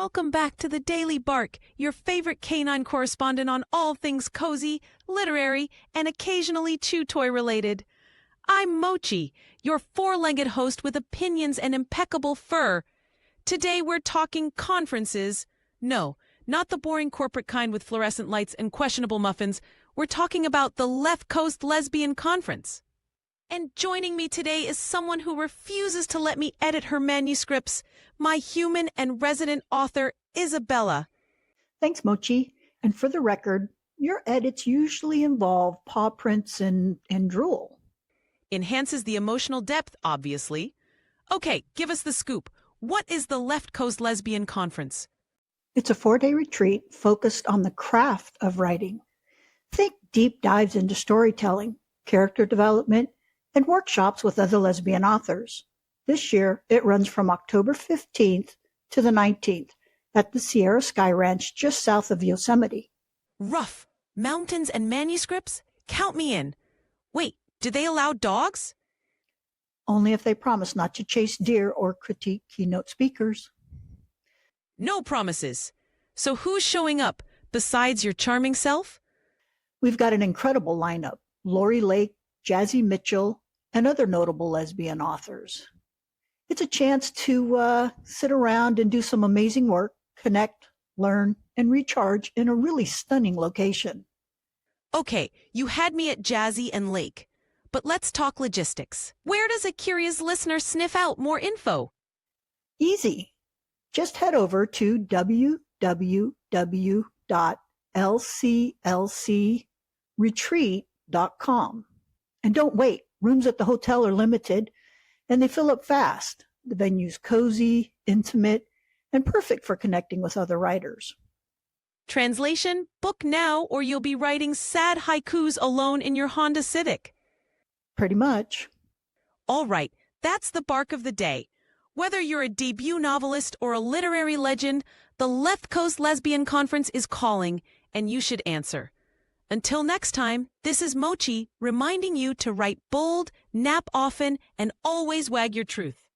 Welcome back to the Daily Bark, your favorite canine correspondent on all things cozy, literary, and occasionally chew toy related. I'm Mochi, your four-legged host with opinions and impeccable fur. Today we're talking conferences. No, not the boring corporate kind with fluorescent lights and questionable muffins. We're talking about the Left Coast Lesbian Conference. And joining me today is someone who refuses to let me edit her manuscripts, my human and resident author, Isabella. Thanks, Mochi. And for the record, your edits usually involve paw prints and drool. Enhances the emotional depth, obviously. Okay, give us the scoop. What is the Left Coast Lesbian Conference? It's a 4-day retreat focused on the craft of writing. Think deep dives into storytelling, character development, and workshops with other lesbian authors. This year, it runs from October 15th to the 19th at the Sierra Sky Ranch just south of Yosemite. Rough. Mountains and manuscripts? Count me in. Wait, do they allow dogs? Only if they promise not to chase deer or critique keynote speakers. No promises. So who's showing up, besides your charming self? We've got an incredible lineup. Lori Lake, Jazzy Mitchell, and other notable lesbian authors. It's a chance to sit around and do some amazing work, connect, learn, and recharge in a really stunning location. Okay, you had me at Jazzy and Lake. But let's talk logistics. Where does a curious listener sniff out more info? Easy. Just head over to www.lclcretreat.com. And don't wait. Rooms at the hotel are limited, and they fill up fast. The venue's cozy, intimate, and perfect for connecting with other writers. Translation, book now or you'll be writing sad haikus alone in your Honda Civic. Pretty much. All right, that's the bark of the day. Whether you're a debut novelist or a literary legend, the Left Coast Lesbian Conference is calling, and you should answer. Until next time, this is Mochi reminding you to write bold, nap often, and always wag your truth.